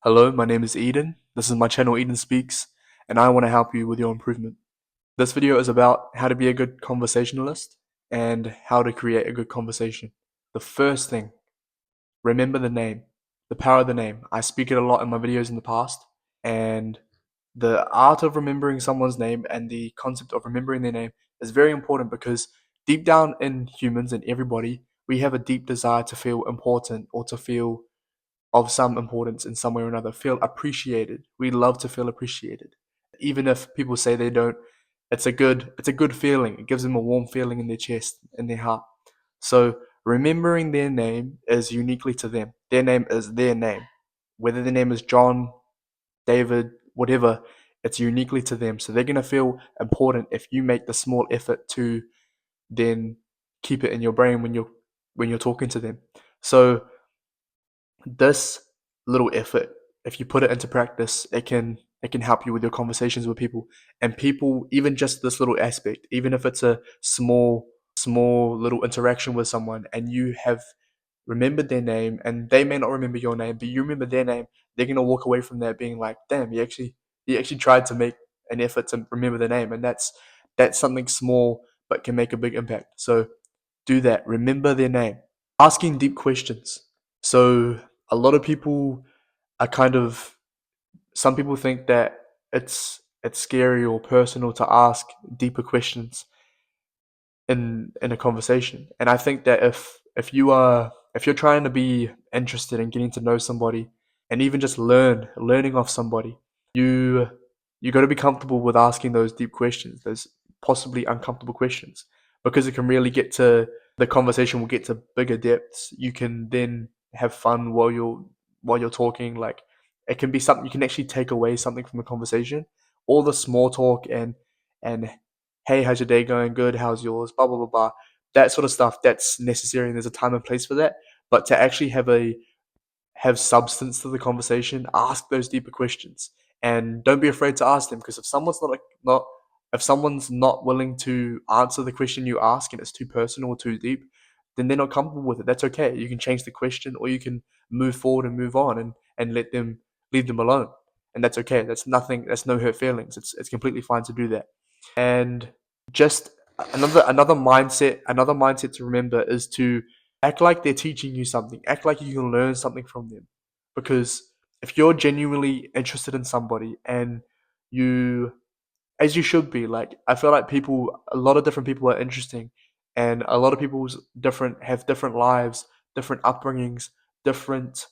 Hello, my name is Eden. This is my channel Eden Speaks, and I want to help you with your improvement. This video is about how to be a good conversationalist and how to create a good conversation. The first thing, remember the name, the power of the name. I speak it a lot in my videos in the past, and the art of remembering someone's name and the concept of remembering their name is very important because deep down in humans and everybody, we have a deep desire to feel important or to feel of some importance in some way or another, feel appreciated. We love to feel appreciated. Even if people say they don't, it's a good feeling. It gives them a warm feeling in their chest, in their heart. So remembering their name is uniquely to them. Their name is their name. Whether their name is John, David, whatever, it's uniquely to them. So they're gonna feel important if you make the small effort to then keep it in your brain when you're talking to them. So this little effort, if you put it into practice, it can help you with your conversations with people. And people, even just this little aspect, even if it's a small little interaction with someone and you have remembered their name and they may not remember your name, but you remember their name, they're gonna walk away from that being like, damn, he actually tried to make an effort to remember the name. And that's something small but can make a big impact. So do that. Remember their name. Asking deep questions. So a lot of people are kind of some people think that it's scary or personal to ask deeper questions in a conversation. And I think that if you're trying to be interested in getting to know somebody and even just learning off somebody, you you got to be comfortable with asking those deep questions, those possibly uncomfortable questions, because it can really get to the conversation will get to bigger depths. You can then have fun while you're talking. Like it can be something you can actually take away something from a conversation. All the small talk and hey, how's your day going? Good. How's yours? Blah blah blah blah. That sort of stuff. That's necessary, and there's a time and place for that. But to actually have substance to the conversation, ask those deeper questions, and don't be afraid to ask them. Because if someone's not willing to answer the question you ask and it's too personal or too deep, then they're not comfortable with it. That's okay. You can change the question, or you can move forward and move on and leave them alone, and that's okay. That's nothing. That's no hurt feelings. It's completely fine to do that. And just another mindset to remember is to act like they're teaching you something. Act like you can learn something from them. Because if you're genuinely interested in somebody and you as you should be, like I feel like a lot of different people are interesting, and a lot of people's different have different lives, different upbringings, different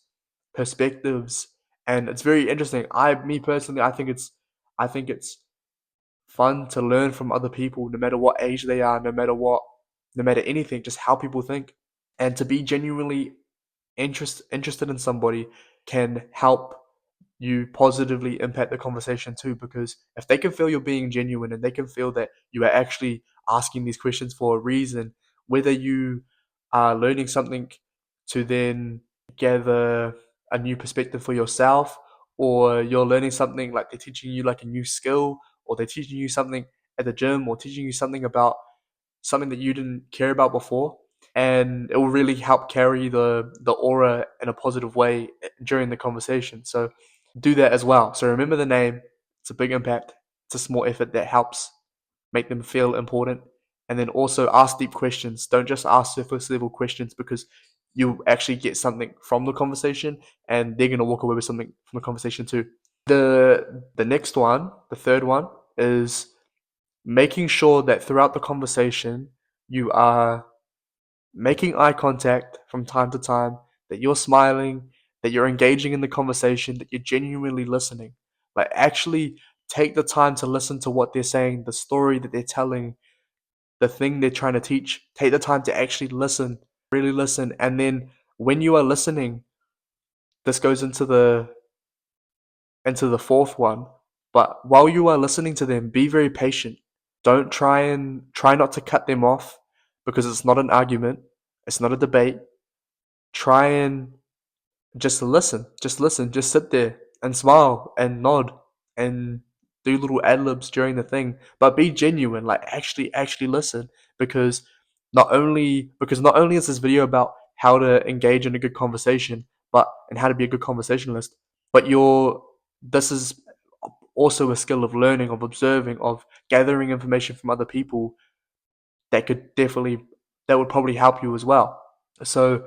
perspectives, and it's very interesting. Me personally, I think it's fun to learn from other people, no matter what age they are, no matter anything, just how people think, and to be genuinely interested in somebody can help you positively impact the conversation too. Because if they can feel you're being genuine and they can feel that you are actually asking these questions for a reason, whether you are learning something to then gather a new perspective for yourself, or you're learning something like they're teaching you like a new skill, or they're teaching you something at the gym, or teaching you something about something that you didn't care about before, and it will really help carry the aura in a positive way during the conversation. So do that as well. So remember the name. It's a big impact. It's a small effort that helps make them feel important. And then also ask deep questions. Don't just ask surface level questions, because you actually get something from the conversation and they're gonna walk away with something from the conversation too. The next one, the third one, is making sure that throughout the conversation you are making eye contact from time to time, that you're smiling, that you're engaging in the conversation, that you're genuinely listening. Like, actually take the time to listen to what they're saying, the story that they're telling, the thing they're trying to teach. Take the time to actually listen, really listen. And then when you are listening, this goes into the fourth one. But while you are listening to them, be very patient. Don't try not to cut them off, because it's not an argument, it's not a debate. Try and just sit there and smile and nod and do little ad libs during the thing, but be genuine. Like, actually listen, because not only is this video about how to engage in a good conversation, but and how to be a good conversationalist, But this is also a skill of learning, of observing, of gathering information from other people that would probably help you as well. So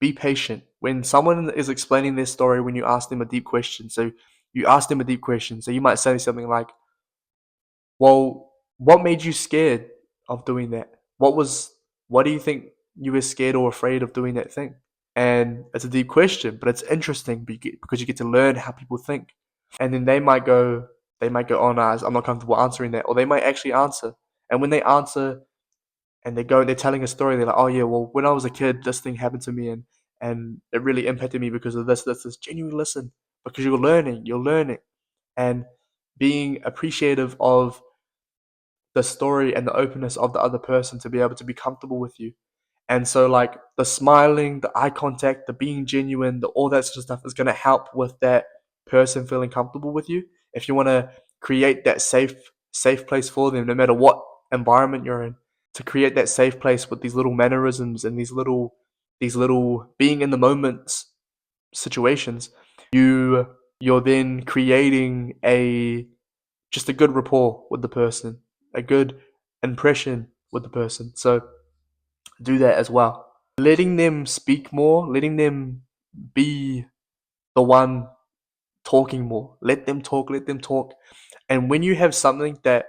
be patient. When someone is explaining their story, when you ask them a deep question, so you might say something like, well, what made you scared of doing that? What do you think you were scared or afraid of doing that thing? And it's a deep question, but it's interesting because you get to learn how people think. And then oh no, I'm not comfortable answering that. Or they might actually answer. And when they answer and they're telling a story, they're like, oh yeah, well, when I was a kid, this thing happened to me and it really impacted me because of this. Genuinely listen because you're learning. And being appreciative of the story and the openness of the other person to be able to be comfortable with you. And so, like, the smiling, the eye contact, the being genuine, all that sort of stuff is going to help with that person feeling comfortable with you. If you want to create that safe place for them, no matter what environment you're in, to create that safe place with these little mannerisms and these little being in the moments situations, you're then creating a just a good rapport with the person, a good impression with the person. So do that as well. Letting them speak more, letting them be the one talking more. Let them talk, let them talk. And when you have something that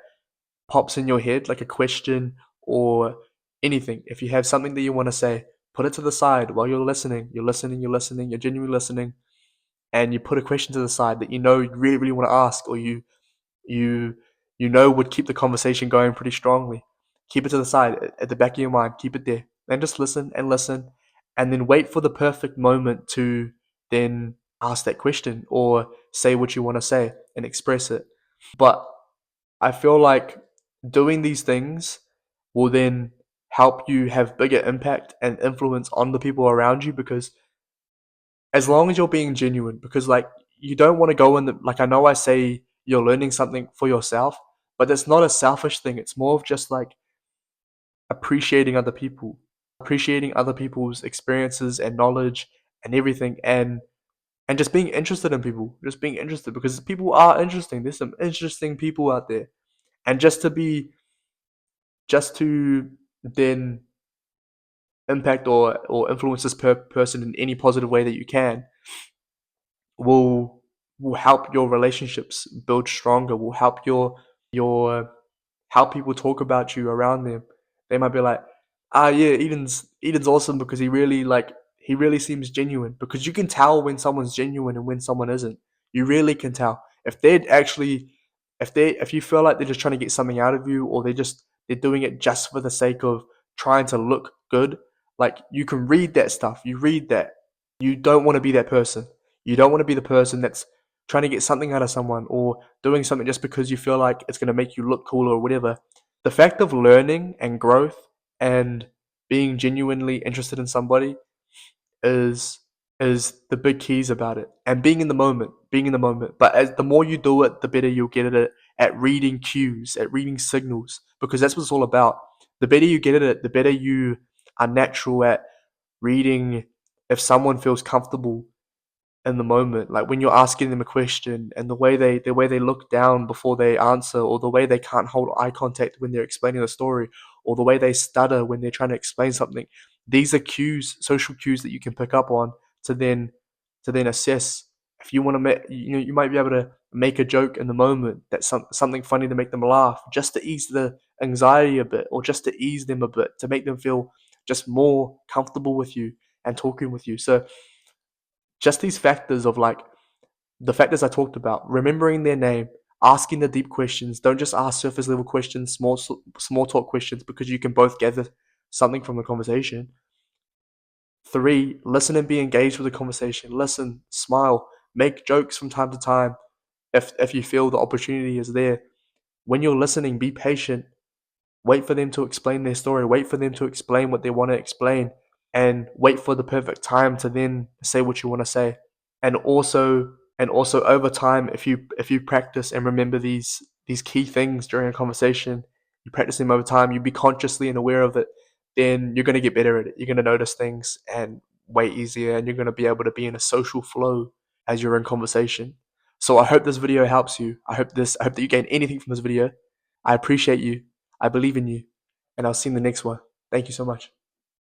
pops in your head, like a question or anything, if you have something that you want to say, put it to the side while you're listening. You're genuinely listening, and you put a question to the side that you know you really, really want to ask, or you you know would keep the conversation going pretty strongly. Keep it to the side at the back of your mind. Keep it there, and just listen, and then wait for the perfect moment to then ask that question or say what you want to say and express it. But I feel like doing these things will then help you have bigger impact and influence on the people around you because as long as you're being genuine, because like you don't want to go in the like I know I say you're learning something for yourself, but it's not a selfish thing. It's more of just like appreciating other people, appreciating other people's experiences and knowledge and everything, and just being interested in people, just being interested because people are interesting. There's some interesting people out there, and just to then impact or influence this person in any positive way that you can will help your relationships build stronger, will help your how people talk about you around them. They might be like, ah yeah, Eden's awesome because he really seems genuine. Because you can tell when someone's genuine and when someone isn't. You really can tell. If you feel like they're just trying to get something out of you or they're doing it just for the sake of trying to look good, like you can read that stuff. You read that. You don't want to be that person. You don't want to be the person that's trying to get something out of someone or doing something just because you feel like it's going to make you look cool or whatever. The fact of learning and growth and being genuinely interested in somebody is the big keys about it. And being in the moment. But as the more you do it, the better you'll get at it, at reading cues, at reading signals, because that's what it's all about. The better you get at it, the better you are natural at reading if someone feels comfortable in the moment, like when you're asking them a question and the way they look down before they answer, or the way they can't hold eye contact when they're explaining the story, or the way they stutter when they're trying to explain something. These are cues, social cues that you can pick up on to then assess if you want to make you might be able to make a joke in the moment that's something funny to make them laugh, just to ease the anxiety a bit, or just to ease them a bit, to make them feel just more comfortable with you and talking with you. So just these factors of like the factors I talked about, remembering their name, asking the deep questions. Don't just ask surface level questions, small talk questions, because you can both gather something from the conversation. 3, listen and be engaged with the conversation. Listen, smile, make jokes from time to time if you feel the opportunity is there. When you're listening, be patient. Wait for them to explain their story. Wait for them to explain what they want to explain, and wait for the perfect time to then say what you want to say. And also over time, if you practice and remember these key things during a conversation, you practice them over time, you be consciously and aware of it, then you're going to get better at it. You're going to notice things and way easier, and you're going to be able to be in a social flow as you're in conversation. So I hope this video helps you. I hope that you gain anything from this video. I appreciate you. I believe in you. And I'll see you in the next one. Thank you so much.